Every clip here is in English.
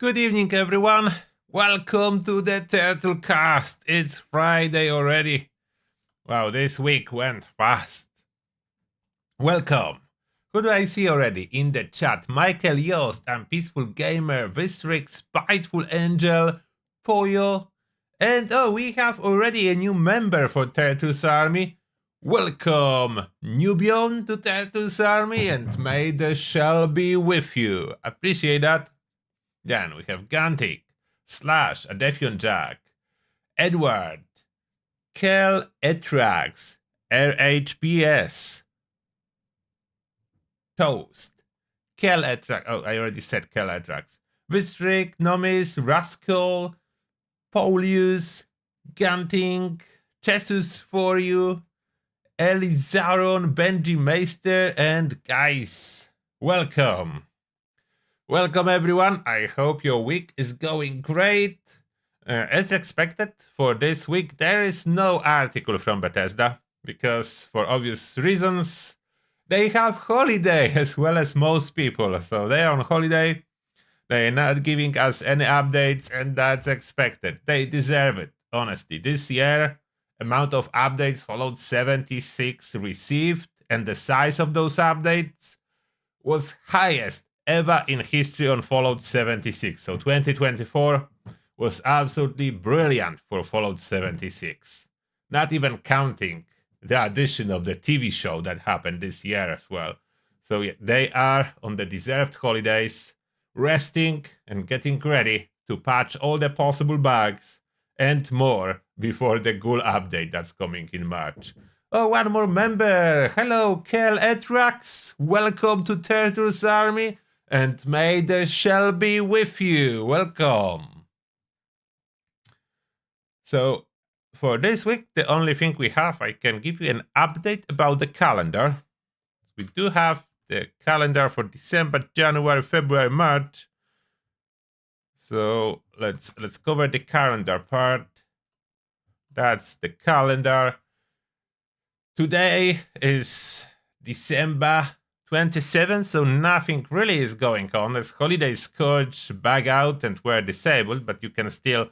Good evening, everyone. Welcome to the Turtlecast. It's Friday already. Wow, this week went fast. Welcome. Who do I see already in the chat? Michael Yost and Peaceful Gamer, Visric, Spiteful Angel, Poyo. And oh, we have already a new member for Turtles Army. Welcome, Nubion, to Turtles Army, and may the shell be with you. Appreciate that. Then we have Gantic, Slash, Adefion Jack, Edward, Kel Etrax, RHPS, Toast, Kel Etrax, oh, I already said Kel Etrax, Vistrick, Nomis, Rascal, Paulius, Ganting, Jesus for you, Elizaron, Benji Meister, and guys, welcome. Welcome everyone, I hope your week is going great. As expected, for this week there is no article from Bethesda, because for obvious reasons, they have holiday as well as most people, so they are on holiday, they are not giving us any updates, and that's expected. They deserve it, honestly. This year, amount of updates followed 76 received, and the size of those updates was highest ever in history on Fallout 76. So 2024 was absolutely brilliant for Fallout 76. Not even counting the addition of the TV show that happened this year as well. So yeah, they are on the deserved holidays, resting and getting ready to patch all the possible bugs and more before the Ghoul update that's coming in March. Oh, one more member. Hello, Kel Etrax. Welcome to Turtles Army, and may the shell be with you. Welcome. So, for this week, the only thing we have, I can give you an update about the calendar. We do have the calendar for December, January, February, March. So let's cover the calendar part. That's the calendar. Today is December 27th, so nothing really is going on. There's holiday scourge, bug out, and we're disabled, but you can still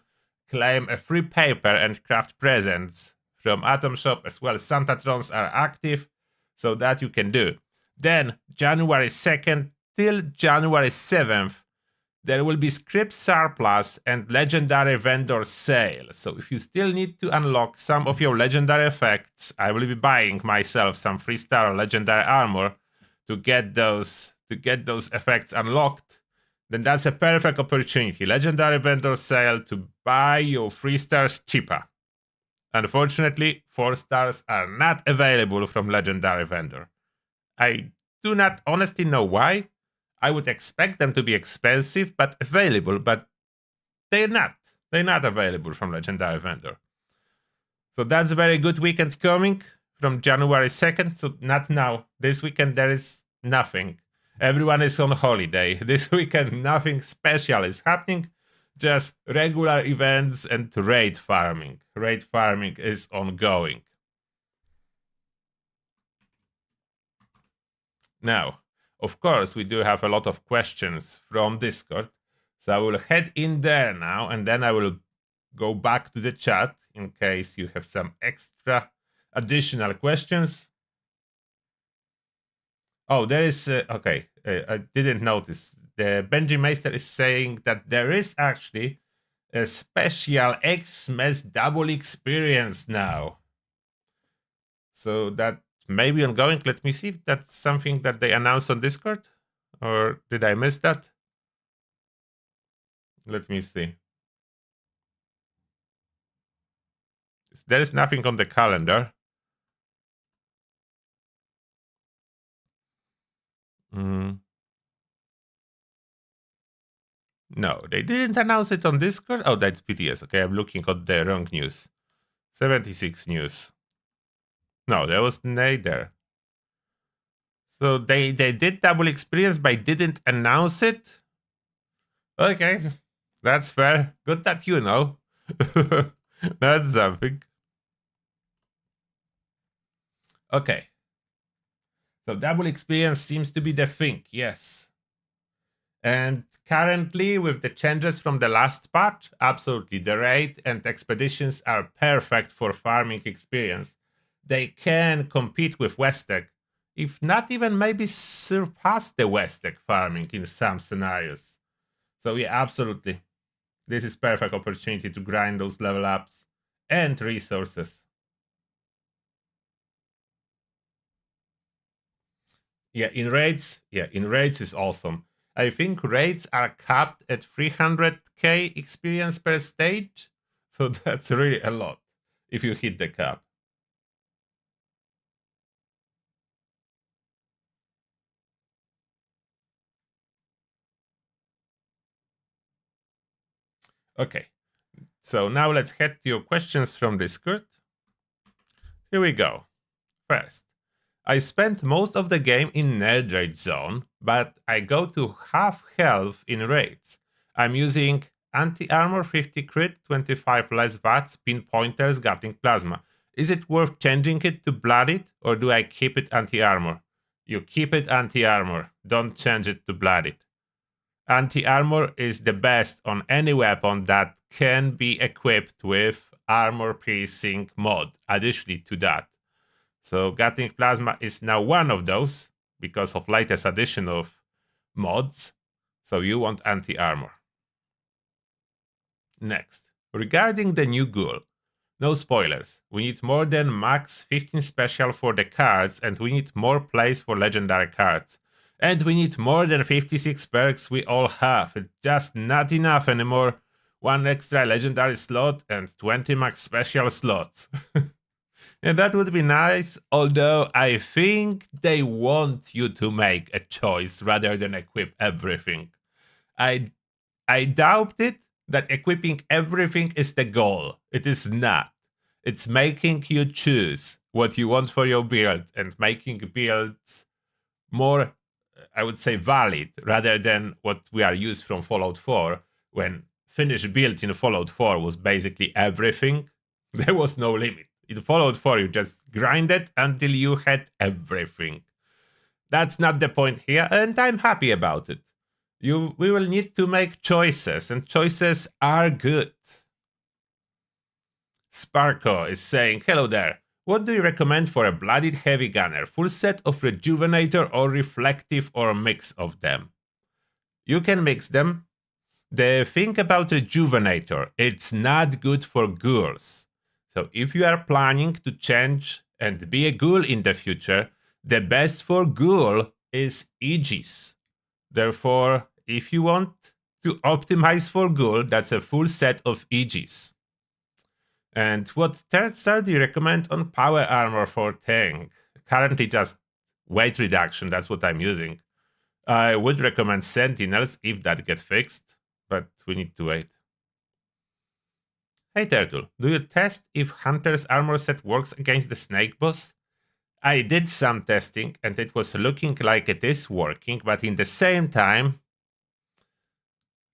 claim a free paper and craft presents from Atom Shop as well. Santatrons are active, so that you can do. Then January 2nd till January 7th, there will be script surplus and legendary vendor sale. So if you still need to unlock some of your legendary effects, I will be buying myself some 3-star legendary armor to get those effects unlocked. Then that's a perfect opportunity. Legendary vendor sale to buy your 3 stars cheaper. Unfortunately, 4 stars are not available from legendary vendor. I do not honestly know why. I would expect them to be expensive, but available, but they're not. They're not available from legendary vendor. So that's a very good weekend coming from January 2nd. So not now. This weekend there is nothing. Everyone is on holiday. This weekend nothing special is happening. Just regular events and raid farming. Raid farming is ongoing. Now, of course, we do have a lot of questions from Discord. So I will head in there now, and then I will go back to the chat in case you have some extra additional questions. Oh, there is... okay, I didn't notice. The Benji Meister is saying that there is actually a special Xmas double experience now. So that may be ongoing. Let me see if that's something that they announced on Discord. Or did I miss that? Let me see. There is nothing on the calendar. No, they didn't announce it on Discord. Oh, that's PTS. Okay, I'm looking at the wrong news. 76 news. No, there was neither. So they did double experience, but didn't announce it? Okay, that's fair. Good that you know. That's something. Okay. So double experience seems to be the thing, yes. And currently, with the changes from the last patch, absolutely, the raid and expeditions are perfect for farming experience. They can compete with Westec, if not even maybe surpass the Westec farming in some scenarios. So yeah, absolutely. This is perfect opportunity to grind those level ups and resources. Yeah, in raids is awesome. I think raids are capped at 300k experience per stage, so that's really a lot if you hit the cap. Okay, so now let's head to your questions from Discord. Here we go. First, I spent most of the game in nerd raid zone, but I go to half health in raids. I'm using anti-armor 50 crit, 25 less VATS, pinpointers, Gatling plasma. Is it worth changing it to blooded, or do I keep it anti-armor? You keep it anti-armor, don't change it to blooded. Anti-armor is the best on any weapon that can be equipped with armor piercing mod, additionally to that. So Gatling Plasma is now one of those because of latest addition of mods. So you want anti-armor. Next, regarding the new Ghoul, no spoilers. We need more than max 15 special for the cards, and we need more plays for legendary cards. And we need more than 56 perks we all have. It's just not enough anymore. One extra legendary slot and 20 max special slots. And that would be nice, although I think they want you to make a choice rather than equip everything. I I doubt it that equipping everything is the goal. It is not. It's making you choose what you want for your build and making builds more, I would say, valid rather than what we are used from Fallout 4 when finished build in Fallout 4 was basically everything. There was no limit. In Fallout 4, you just grinded until you had everything. That's not the point here, and I'm happy about it. We will need to make choices, and choices are good. Sparko is saying, hello there. What do you recommend for a blooded heavy gunner? Full set of rejuvenator or reflective or a mix of them? You can mix them. The thing about rejuvenator, it's not good for ghouls. So if you are planning to change and be a ghoul in the future, the best for ghoul is Aegis. Therefore, if you want to optimize for ghoul, that's a full set of Aegis. And what third star do you recommend on power armor for tank? Currently just weight reduction, that's what I'm using. I would recommend Sentinels if that gets fixed, but we need to wait. Hey Turtle, do you test if Hunter's armor set works against the snake boss? I did some testing and it was looking like it is working, but in the same time,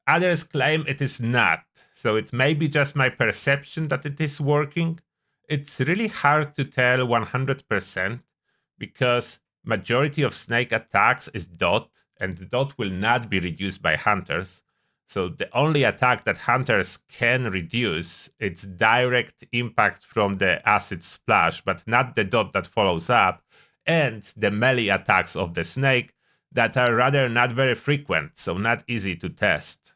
others claim it is not. So it may be just my perception that it is working. It's really hard to tell 100% because majority of snake attacks is dot, and the dot will not be reduced by hunters. So the only attack that hunters can reduce, it's direct impact from the acid splash, but not the dot that follows up, and the melee attacks of the snake that are rather not very frequent, so not easy to test.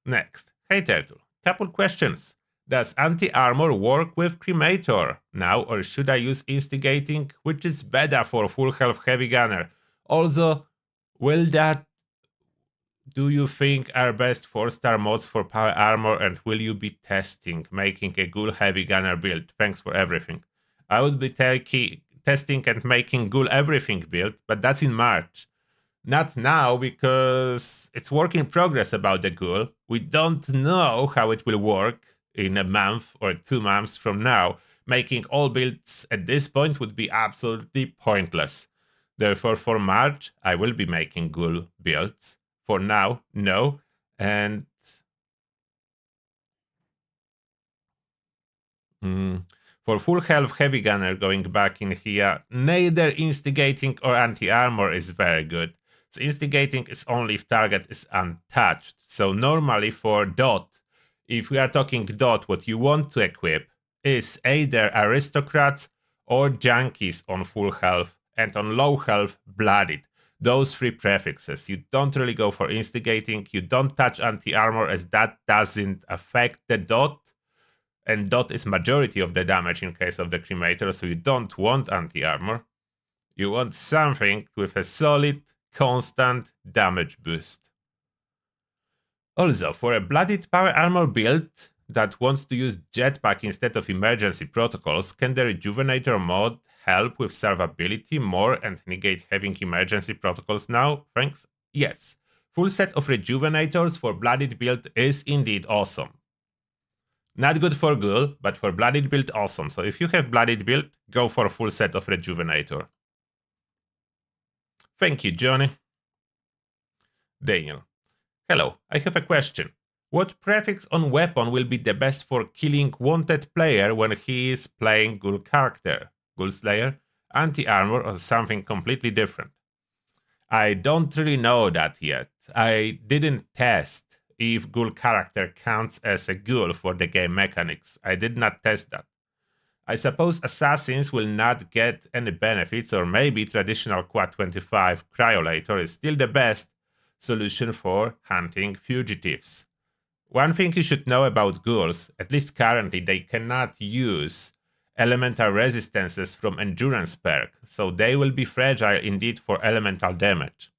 Next, hey Turtle, couple questions. Does anti-armor work with Cremator now, or should I use instigating, which is better for full health heavy gunner? Also, will that do you think are best 4-star mods for power armor, and will you be testing making a Ghoul heavy gunner build? Thanks for everything. I would be testing and making Ghoul everything build, but that's in March. Not now, because it's work in progress about the Ghoul. We don't know how it will work in a month or 2 months from now. Making all builds at this point would be absolutely pointless. Therefore, for March, I will be making Ghoul builds. For now, no. And For full health heavy gunner going back in here, neither instigating or anti-armor is very good. So instigating is only if target is untouched. So normally for dot, if we are talking dot, what you want to equip is either aristocrats or junkies on full health, and on low health, bloodied. Those three prefixes. You don't really go for instigating, you don't touch anti-armor as that doesn't affect the dot, and dot is majority of the damage in case of the cremator, so you don't want anti-armor. You want something with a solid, constant damage boost. Also, for a bloodied power armor build that wants to use jetpack instead of emergency protocols, can the rejuvenator mod help with survivability more and negate having emergency protocols now? Thanks. Yes. Full set of rejuvenators for bloodied build is indeed awesome. Not good for Ghoul, but for bloodied build awesome. So if you have bloodied build, go for a full set of rejuvenator. Thank you, Johnny. Daniel. Hello, I have a question. What prefix on weapon will be the best for killing wanted player when he is playing Ghoul character? Ghoul Slayer, anti-armor, or something completely different? I don't really know that yet. I didn't test if Ghoul character counts as a Ghoul for the game mechanics. I did not test that. I suppose assassins will not get any benefits, or maybe traditional Quad 25 Cryolator is still the best solution for hunting fugitives. One thing you should know about ghouls, at least currently, they cannot use elemental resistances from endurance perk, so they will be fragile indeed for elemental damage.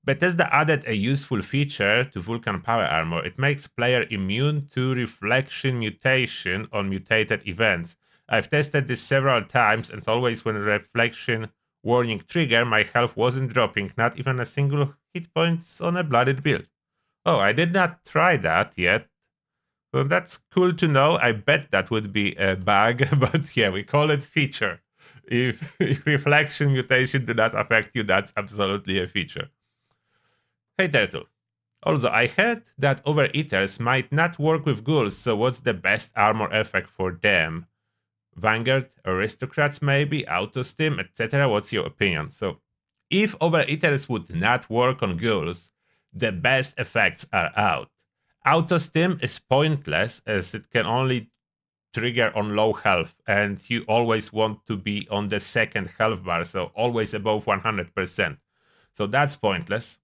Bethesda added a useful feature to Vulcan power armor. It makes player immune to reflection mutation on mutated events. I've tested this several times, and always when reflection warning trigger, my health wasn't dropping, not even a single hit points on a blooded build. Oh, I did not try that yet. So that's cool to know. I bet that would be a bug, but yeah, we call it feature. If reflection mutation do not affect you, that's absolutely a feature. Hey Turtle. Also, I heard that overeaters might not work with ghouls, so what's the best armor effect for them? Vanguard, aristocrats maybe, autostim, etc. What's your opinion? So, if overeaters would not work on ghouls, the best effects are out. Autostim is pointless as it can only trigger on low health, and you always want to be on the second health bar, so always above 100%. So that's pointless.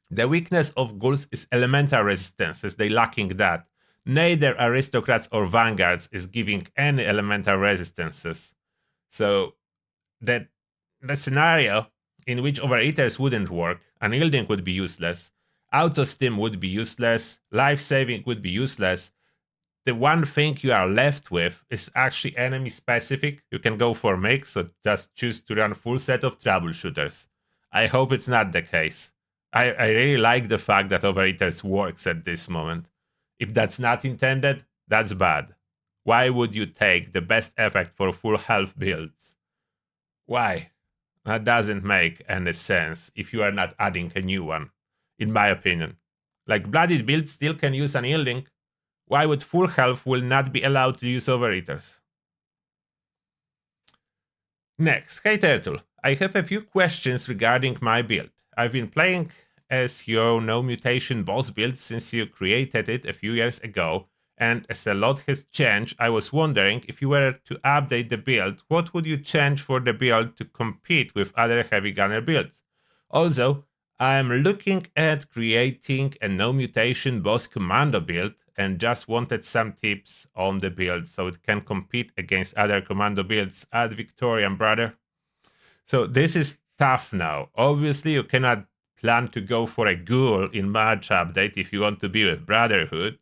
The weakness of ghouls is elemental resistance, as they lacking that. Neither aristocrats or vanguards is giving any elemental resistances. So the scenario in which overeaters wouldn't work, unyielding would be useless, autostim would be useless, life saving would be useless. The one thing you are left with is actually enemy specific. You can go for mix, so just choose to run full set of troubleshooters. I hope it's not the case. I really like the fact that overeaters works at this moment. If that's not intended, that's bad. Why would you take the best effect for full health builds? Why? That doesn't make any sense if you are not adding a new one, in my opinion. Like bloodied builds still can use unyielding. Why would full health will not be allowed to use overeaters? Next, hey Turtle, I have a few questions regarding my build. I've been playing as your no mutation boss build since you created it a few years ago, and as a lot has changed, I was wondering if you were to update the build, what would you change for the build to compete with other heavy gunner builds? Also, I'm looking at creating a no mutation boss commando build and just wanted some tips on the build so it can compete against other commando builds at Victorian, brother. So this is tough now. Obviously, you cannot plan to go for a ghoul in March update if you want to be with Brotherhood.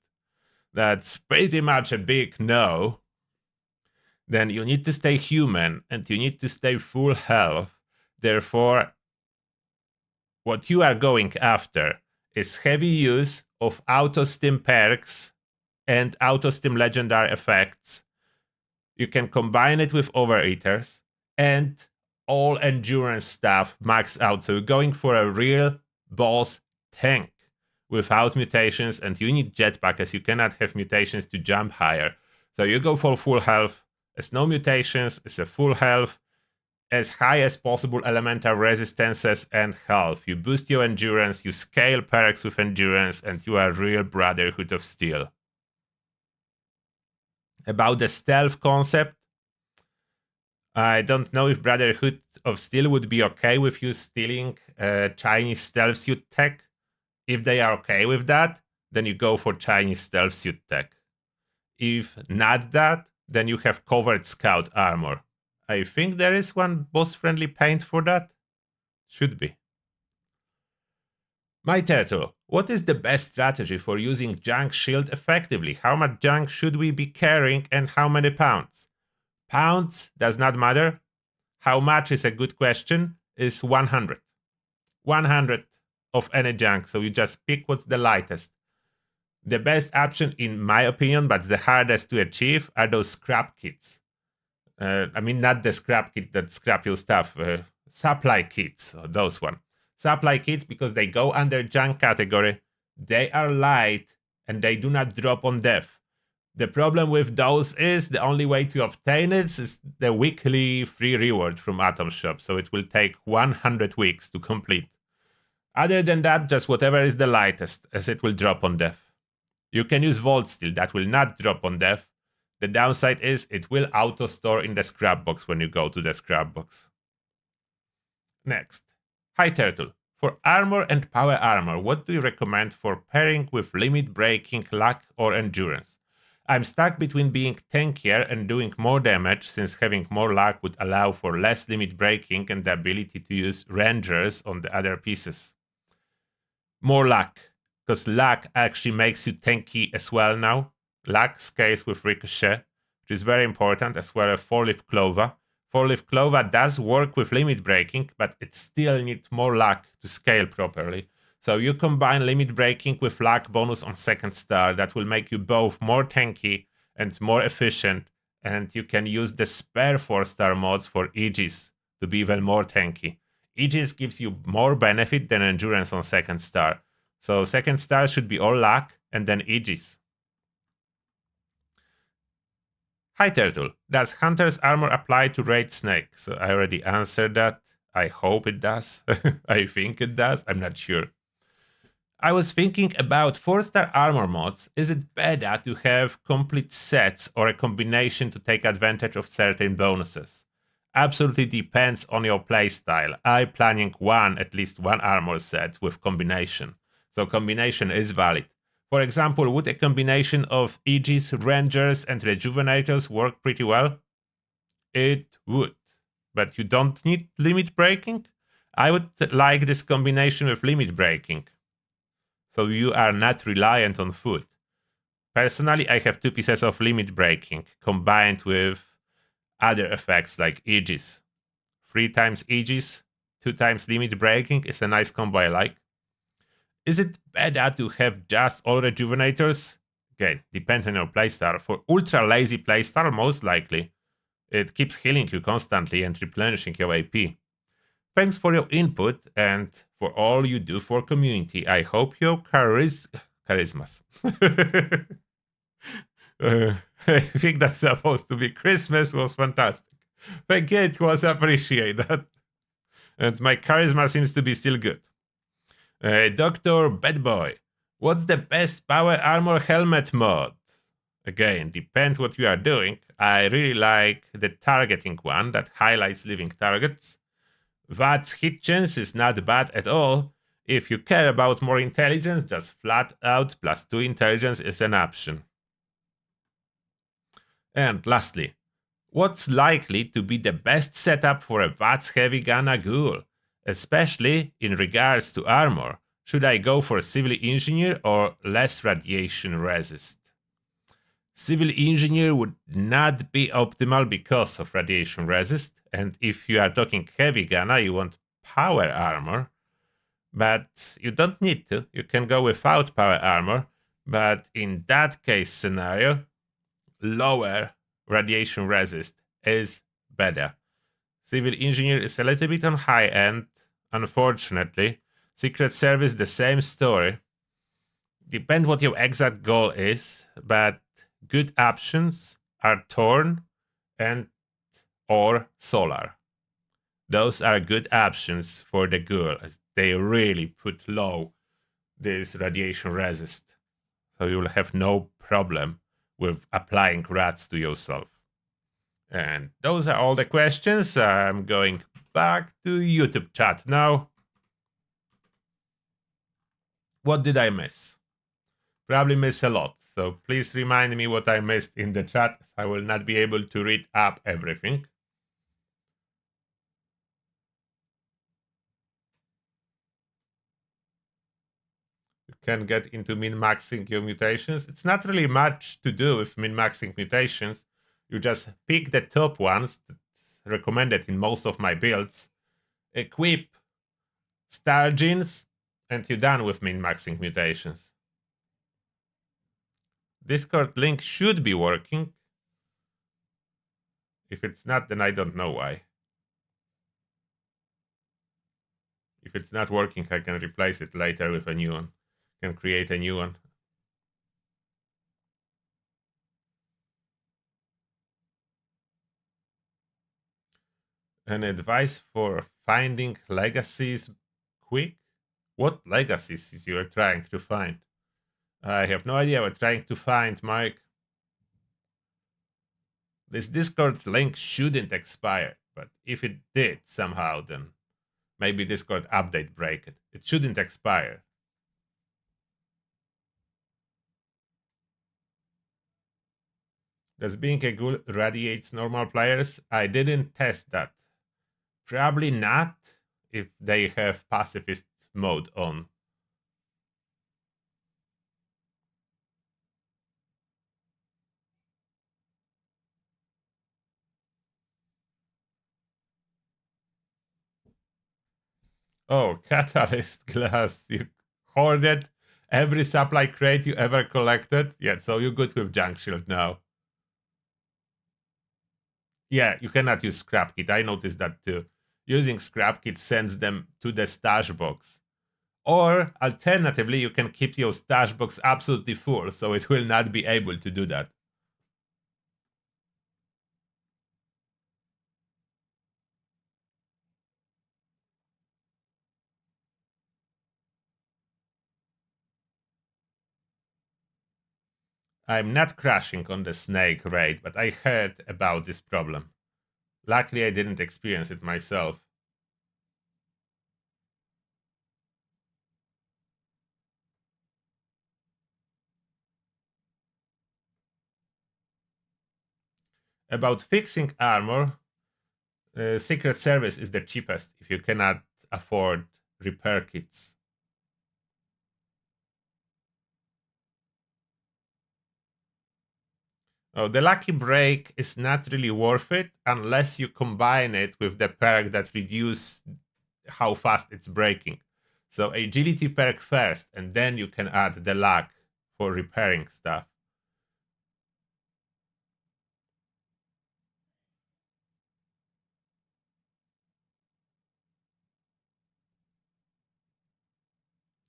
That's pretty much a big no. Then you need to stay human and you need to stay full health. Therefore, what you are going after is heavy use of auto-stim perks and auto-stim legendary effects. You can combine it with overeaters and all endurance stuff max out. So you're going for a real boss tank without mutations, and you need jetpack as you cannot have mutations to jump higher. So you go for full health, as no mutations, as a full health, as high as possible elemental resistances and health. You boost your endurance, you scale perks with endurance, and you are a real Brotherhood of Steel. About the stealth concept, I don't know if Brotherhood of Steel would be okay with you stealing Chinese stealth suit tech. If they are okay with that, then you go for Chinese stealth suit tech. If not that, then you have covered scout armor. I think there is one boss-friendly paint for that. Should be. My turtle, what is the best strategy for using junk shield effectively? How much junk should we be carrying and how many pounds? Pounds does not matter. How much is a good question, is 100. 100 of any junk, so you just pick what's the lightest. The best option, in my opinion, but the hardest to achieve, are those scrap kits. I mean, not the scrap kit that scrap your stuff, supply kits, those one. Supply kits, because they go under junk category, they are light and they do not drop on death. The problem with those is the only way to obtain it is the weekly free reward from Atom Shop, so it will take 100 weeks to complete. Other than that, just whatever is the lightest, as it will drop on death. You can use Vault Steel, that will not drop on death. The downside is it will auto-store in the scrap box when you go to the scrap box. Next. Hi Turtle. For armor and power armor, what do you recommend for pairing with limit breaking, luck, or endurance? I'm stuck between being tankier and doing more damage, since having more luck would allow for less limit breaking and the ability to use rangers on the other pieces. More luck, because luck actually makes you tanky as well now. Luck scales with ricochet, which is very important, as well as 4-leaf clover. 4-leaf clover does work with limit breaking, but it still needs more luck to scale properly. So you combine limit breaking with luck bonus on 2nd star. That will make you both more tanky and more efficient. And you can use the spare 4-star mods for Aegis to be even more tanky. Aegis gives you more benefit than endurance on 2nd star. So 2nd star should be all luck and then Aegis. Hi Turtle, does Hunter's armor apply to Raid Snake? So I already answered that. I hope it does. I think it does. I'm not sure. I was thinking about 4-star armor mods. Is it better to have complete sets or a combination to take advantage of certain bonuses? Absolutely depends on your playstyle. I'm planning at least one armor set with combination. So combination is valid. For example, would a combination of Aegis, Rangers, and Rejuvenators work pretty well? It would. But you don't need limit breaking? I would like this combination with limit breaking. So you are not reliant on food. Personally, I have 2 pieces of limit breaking combined with other effects like Aegis. 3 times Aegis, 2 times limit breaking is a nice combo I like. Is it better to have just all Rejuvenators? Again, depends on your playstyle. For ultra lazy playstyle, most likely. It keeps healing you constantly and replenishing your AP. Thanks for your input and for all you do for community. I hope your charismas. I think that's supposed to be Christmas was fantastic. Thank you, it was appreciate that. And my charisma seems to be still good. Dr. Badboy, what's the best power armor helmet mod? Again, depends what you are doing. I really like the targeting one that highlights living targets. VAT's hit chance is not bad at all. If you care about more intelligence, just flat out +2 intelligence is an option. And lastly, what's likely to be the best setup for a VATS heavy gunner Ghoul, especially in regards to armor? Should I go for civil engineer or less radiation resist? Civil engineer would not be optimal because of radiation resist, and if you are talking heavy gunner, you want power armor, but you don't need to. You can go without power armor, but in that case scenario, lower radiation resist is better. Civil engineer is a little bit on high end, unfortunately. Secret Service, the same story. Depend what your exact goal is, but good options are Torn and or Solar. Those are good options for the Ghoul, as they really put low this radiation resist. So you'll have no problem with applying rats to yourself. And those are all the questions. I'm going back to YouTube chat now. What did I miss? Probably miss a lot. So please remind me what I missed in the chat. I will not be able to read up everything. You can get into min-maxing your mutations. It's not really much to do with min-maxing mutations. You just pick the top ones that's recommended in most of my builds, equip star genes, and you're done with min-maxing mutations. Discord link should be working. If it's not, then I don't know why. If it's not working, I can replace it later with a new one. Can create a new one. An advice for finding legacies quick? What legacies you are trying to find? I have no idea what trying to find, Mike. This Discord link shouldn't expire, but if it did somehow, then maybe Discord update break it. It shouldn't expire. Does being a ghoul radiates normal players? I didn't test that. Probably not if they have pacifist mode on. Oh, catalyst glass. You hoarded every supply crate you ever collected? Yeah, so you're good with junk shield now. Yeah, you cannot use scrap kit. I noticed that too. Using scrap kit sends them to the stash box. Or alternatively, you can keep your stash box absolutely full, so it will not be able to do that. I'm not crashing on the snake raid, but I heard about this problem. Luckily, I didn't experience it myself. About fixing armor, Secret Service is the cheapest if you cannot afford repair kits. Oh, the Lucky Break is not really worth it unless you combine it with the perk that reduce how fast it's breaking. So agility perk first, and then you can add the luck for repairing stuff.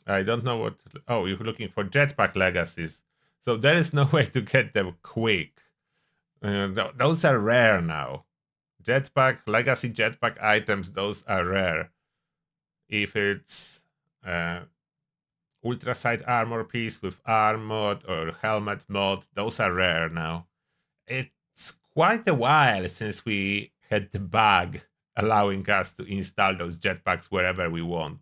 I don't know what. Oh, you're looking for jetpack legacies. So there is no way to get them quick. Those are rare now. Jetpack, legacy jetpack items, those are rare. If it's ultra side armor piece with arm mod or helmet mod, those are rare now. It's quite a while since we had the bug allowing us to install those jetpacks wherever we want.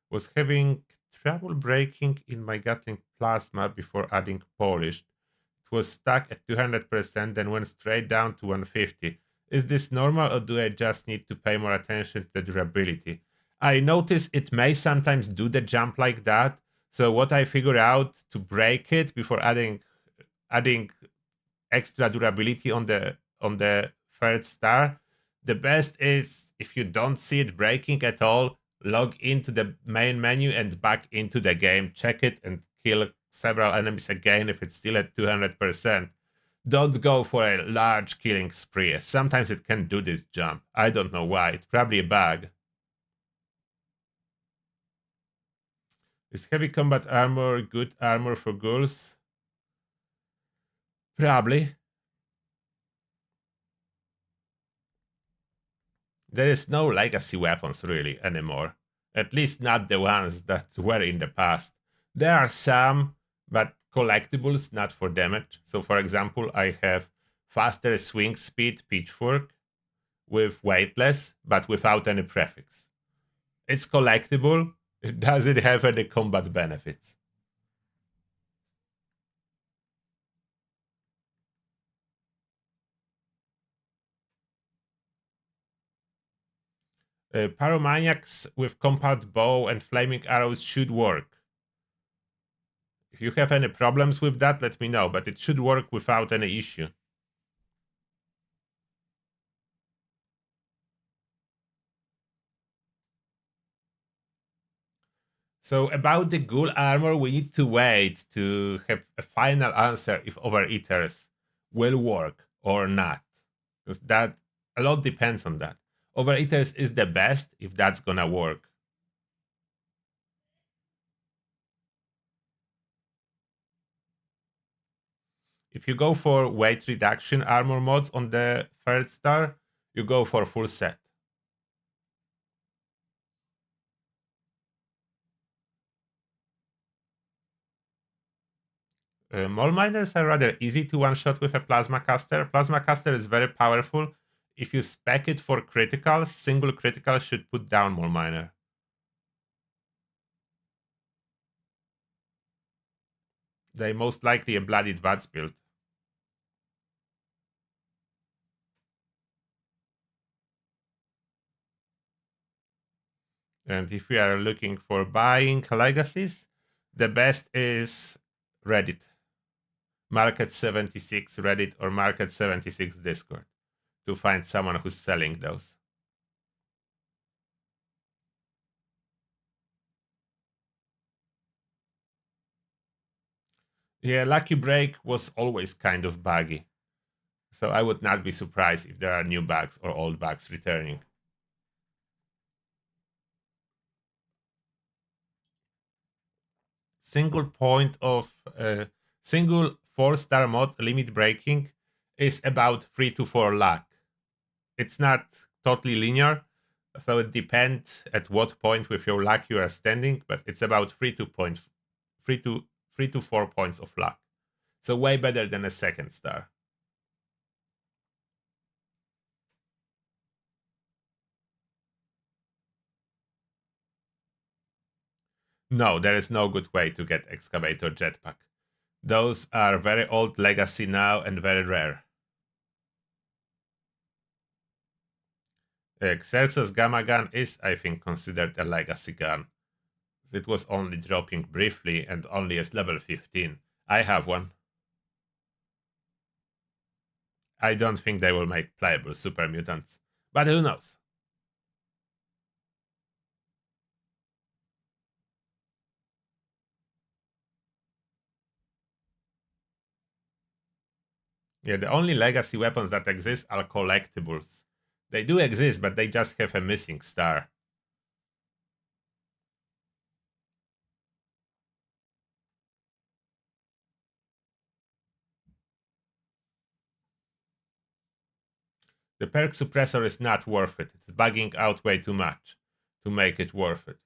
Was having trouble breaking in my Gatling plasma before adding polished. It was stuck at 200%, then went straight down to 150. Is this normal or do I just need to pay more attention to the durability? I notice it may sometimes do the jump like that. So what I figure out to break it before adding extra durability on the third star, the best is if you don't see it breaking at all, log into the main menu and back into the game, check it and kill several enemies again if it's still at 200%. don't go for a large killing spree. Sometimes it can do this jump. I don't know why. It's probably a bug. Is heavy combat armor good armor for ghouls? Probably. There is no legacy weapons really anymore. At least not the ones that were in the past. There are some, but collectibles, not for damage. So for example, I have faster swing speed pitchfork with weightless, but without any prefix. It's collectible. Does it have any combat benefits? Pyromaniacs with compound bow and flaming arrows should work. If you have any problems with that, let me know, but it should work without any issue. So about the ghoul armor, we need to wait to have a final answer if overeaters will work or not. Because that a lot depends on that. Overeaters is the best if that's gonna work. If you go for weight reduction armor mods on the third star, you go for full set. Mole miners are rather easy to one-shot with a plasma caster. Plasma caster is very powerful. If you spec it for criticals, single critical should put down mole miner. They most likely a bloodied VATS build. And if we are looking for buying legacies, the best is Reddit. Market 76 Reddit or Market 76 Discord to find someone who's selling those. Yeah, Lucky Break was always kind of buggy. So I would not be surprised if there are new bugs or old bugs returning. Single point of single 4-star mod limit breaking is about 3 to 4 luck. It's not totally linear, so it depends at what point with your luck you are standing, but it's about 3 to 4 points of luck. So way better than a second star. No, there is no good way to get excavator jetpack. Those are very old legacy now and very rare. Xerxes Gamma Gun is, I think, considered a legacy gun. It was only dropping briefly and only as level 15. I have one. I don't think they will make playable super mutants, but who knows? Yeah, the only legacy weapons that exist are collectibles. They do exist, but they just have a missing star. The perk suppressor is not worth it. It's bugging out way too much to make it worth it.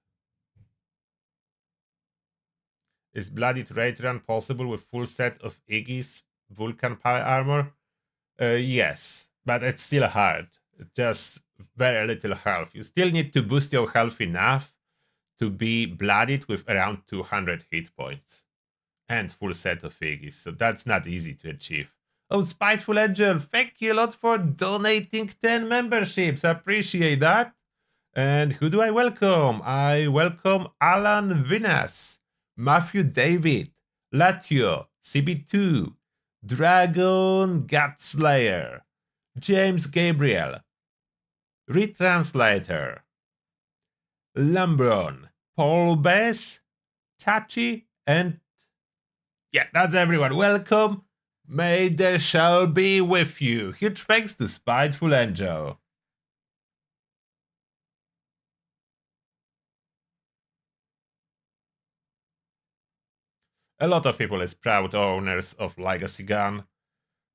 Is Bloodied Raid Run possible with full set of Iggy's Vulcan power armor? Yes, but it's still hard. Just very little health. You still need to boost your health enough to be bloodied with around 200 hit points and full set of Iggy's, so that's not easy to achieve. Oh, Spiteful Angel, thank you a lot for donating 10 memberships. Appreciate that. And who do I welcome? I welcome Alan Vinas, Matthew David, Latio, CB2, Dragon Gutslayer, James Gabriel, Retranslator, Lambron, Paul Bess, Tachi, and yeah, that's everyone. Welcome. May the shell be with you. Huge thanks to Spiteful Angel. A lot of people is proud owners of Legacy gun.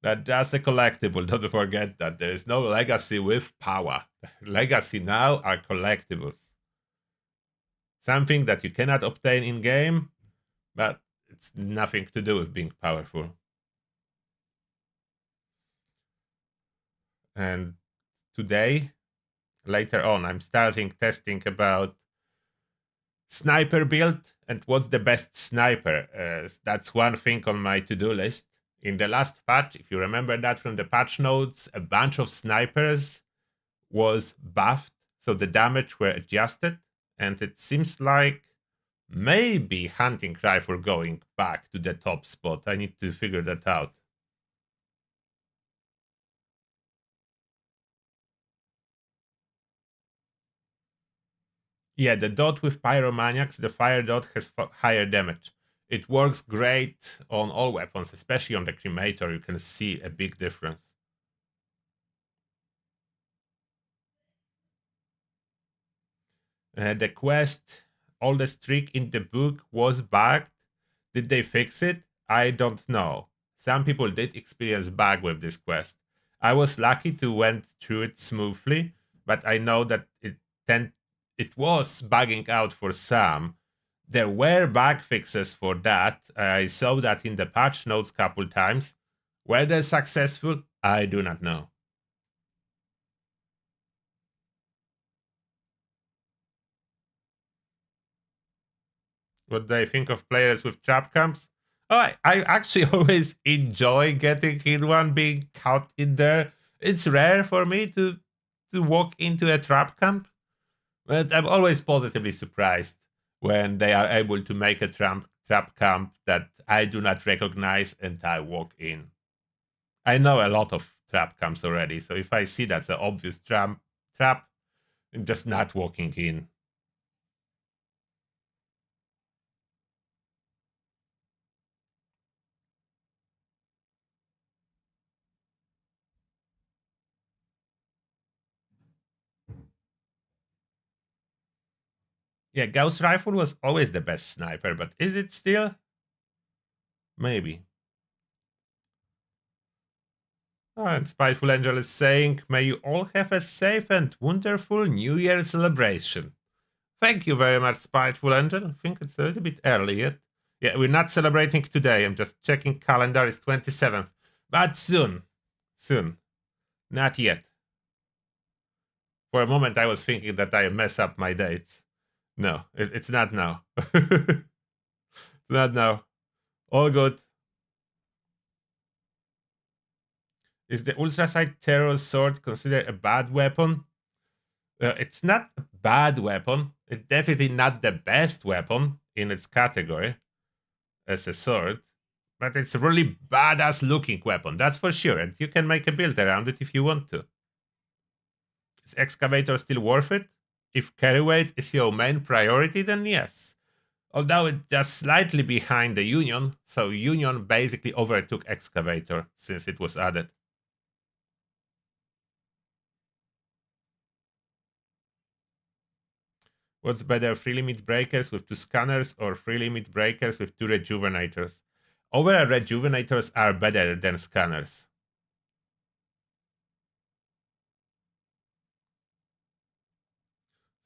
That's just a collectible. Don't forget that there is no Legacy with power. Legacy now are collectibles. Something that you cannot obtain in game, but it's nothing to do with being powerful. And today, later on, I'm starting testing about sniper build and what's the best sniper. That's one thing on my to-do list. In the last patch, if you remember that from the patch notes, a bunch of snipers was buffed, so the damage were adjusted, and it seems like maybe hunting rifle going back to the top spot. I need to figure that out. Yeah, the dot with Pyromaniacs, the fire dot has higher damage. It works great on all weapons, especially on the Cremator. You can see a big difference. The quest, oldest trick in the book, was bugged. Did they fix it? I don't know. Some people did experience bug with this quest. I was lucky to went through it smoothly, but I know that it was bugging out for some. There were bug fixes for that. I saw that in the patch notes couple times. Were they successful? I do not know. What do I think of players with trap camps? Oh, I actually always enjoy getting in one, being caught in there. It's rare for me to walk into a trap camp, but I'm always positively surprised when they are able to make a trap camp that I do not recognize and I walk in. I know a lot of trap camps already, so if I see that's an obvious trap, I'm just not walking in. Yeah, Gauss rifle was always the best sniper, but is it still? Maybe. Oh, and Spiteful Angel is saying, may you all have a safe and wonderful New Year celebration. Thank you very much, Spiteful Angel. I think it's a little bit early yet. Yeah, we're not celebrating today. I'm just checking calendar. It's 27th. But soon. Soon. Not yet. For a moment, I was thinking that I mess up my dates. No, it's not now. Not now. All good. Is the Ultrasight Terror Sword considered a bad weapon? It's not a bad weapon. It's definitely not the best weapon in its category as a sword, but it's a really badass looking weapon, that's for sure. And you can make a build around it if you want to. Is Excavator still worth it? If carry weight is your main priority, then yes. Although it's just slightly behind the Union, so Union basically overtook Excavator since it was added. What's better, free limit breakers with 2 scanners or free limit breakers with 2 rejuvenators? Overall, rejuvenators are better than scanners.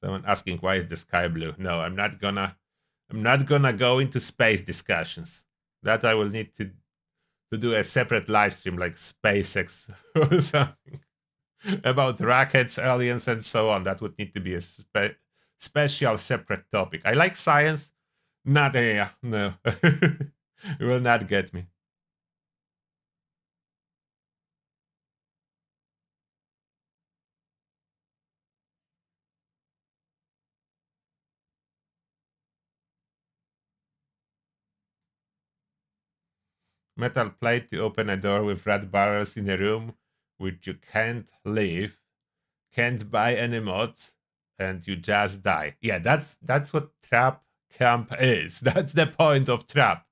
Someone asking why is the sky blue? No, I'm not gonna go into space discussions. That I will need to do a separate live stream like SpaceX or something about rockets, aliens, and so on. That would need to be a special separate topic. I like science, not a no. You will not get me. Metal plate to open a door with red barrels in a room which you can't leave, can't buy any mods, and you just die. Yeah, that's what trap camp is. That's the point of trap.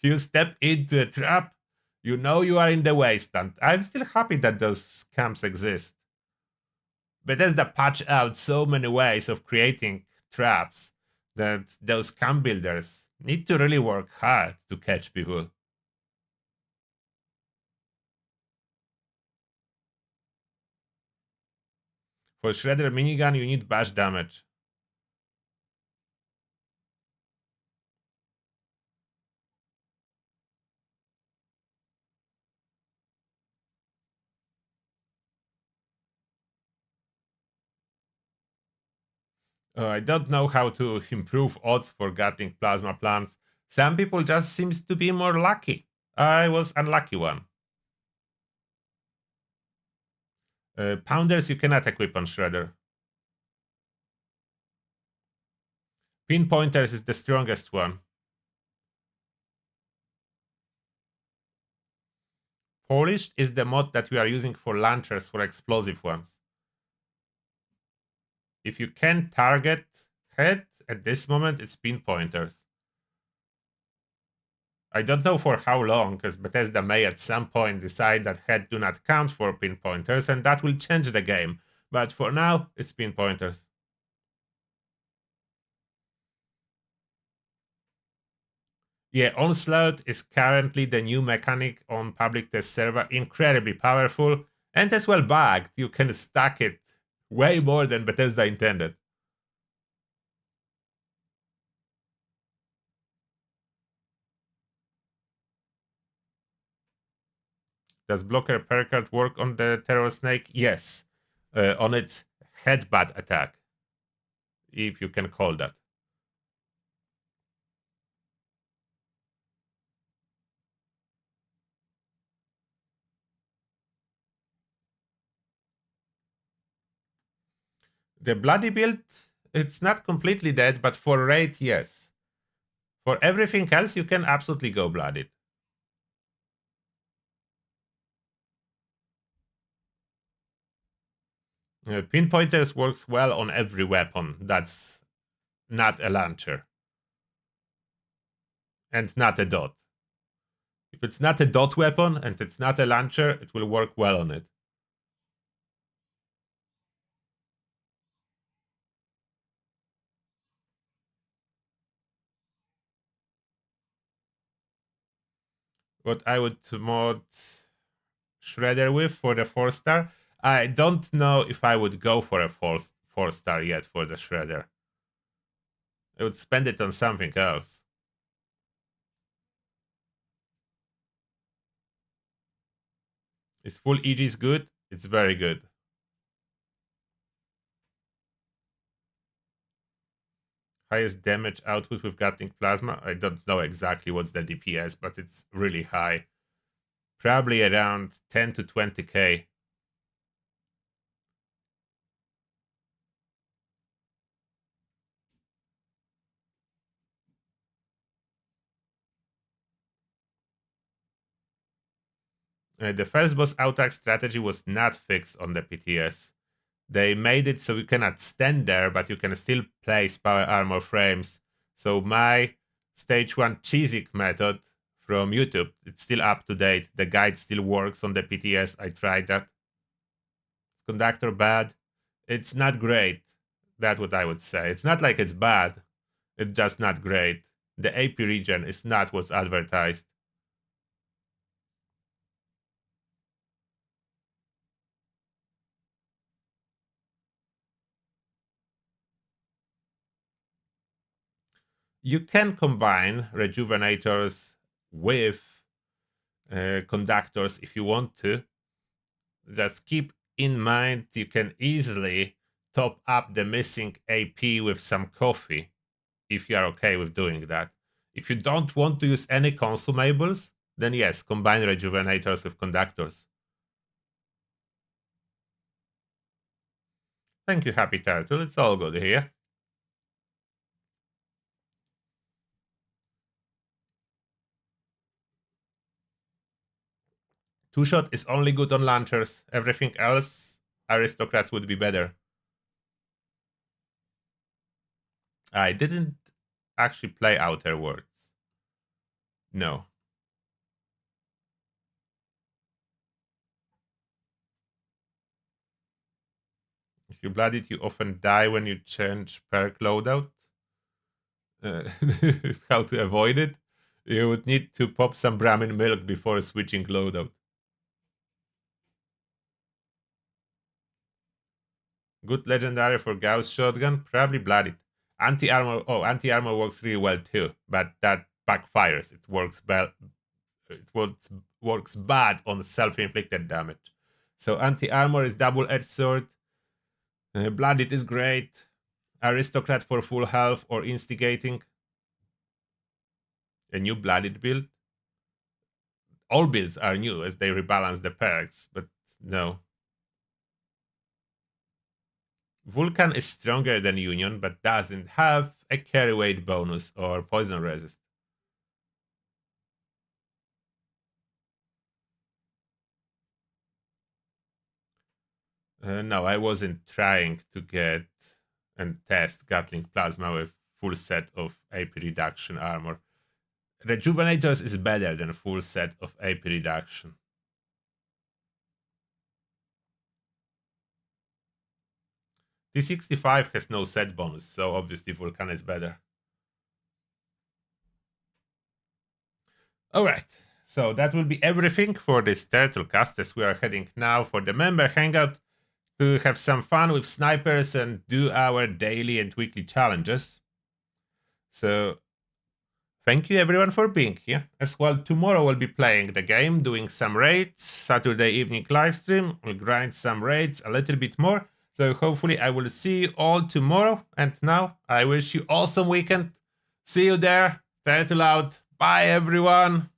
You step into a trap, You know you are in the wasteland. I'm still happy that those camps exist. Bethesda patched out so many ways of creating traps that those camp builders need to really work hard to catch people. For Shredder minigun, you need bash damage. I don't know how to improve odds for getting plasma plants. Some people just seems to be more lucky. I was unlucky one. Pounders you cannot equip on Shredder. Pinpointers is the strongest one. Polished is the mod that we are using for launchers for explosive ones. If you can target head at this moment, it's pinpointers. I don't know for how long, because Bethesda may at some point decide that head do not count for pinpointers, and that will change the game. But for now, it's pinpointers. Yeah, Onslaught is currently the new mechanic on public test server, incredibly powerful and as well bugged. You can stack it way more than Bethesda intended. Does blocker percard work on the terror snake? Yes, on its headbutt attack, if you can call that. The bloody build, it's not completely dead, but for raid, yes. For everything else, you can absolutely go blooded. Pinpointers works well on every weapon. That's not a launcher and not a dot. If it's not a dot weapon and it's not a launcher, it will work well on it. What I would mod Shredder with for the 4-star, I don't know if I would go for a 4-star yet for the Shredder. I would spend it on something else. Is full Aegis good? It's very good. Highest damage output with Gatling Plasma? I don't know exactly what's the DPS, but it's really high. Probably around 10 to 20k. The first boss attack strategy was not fixed on the PTS. They made it so you cannot stand there, but you can still place power armor frames. So my stage 1 Chizik method from YouTube, it's still up to date. The guide still works on the PTS. I tried that. Conductor bad. It's not great. That's what I would say. It's not like it's bad. It's just not great. The AP region is not what's advertised. You can combine rejuvenators with conductors if you want to. Just keep in mind you can easily top up the missing AP with some coffee if you are okay with doing that. If you don't want to use any consumables, then yes, combine rejuvenators with conductors. Thank you, Happy Turtle. It's all good here. Two shot is only good on launchers. Everything else, aristocrats would be better. I didn't actually play Outer Worlds. No. If you blooded, you often die when you change perk loadout. How to avoid it? You would need to pop some Brahmin milk before switching loadout. Good legendary for Gauss shotgun, probably blooded. Anti-armor, anti-armor works really well too, but that backfires. It works works bad on self-inflicted damage. So anti-armor is double-edged sword. Blooded is great. Aristocrat for full health or instigating. A new blooded build. All builds are new as they rebalance the perks, but no. Vulcan is stronger than Union, but doesn't have a carry weight bonus or poison resist. No, I wasn't trying to get and test Gatling Plasma with full set of AP reduction armor. Rejuvenators is better than full set of AP reduction. T65 has no set bonus, so obviously Vulcan is better. Alright, so that will be everything for this Turtlecast as we are heading now for the member hangout to have some fun with snipers and do our daily and weekly challenges. So thank you everyone for being here. As well, tomorrow we'll be playing the game, doing some raids, Saturday evening live stream. We'll grind some raids a little bit more. So hopefully I will see you all tomorrow. And now I wish you awesome weekend. See you there. Turtle out. Bye everyone.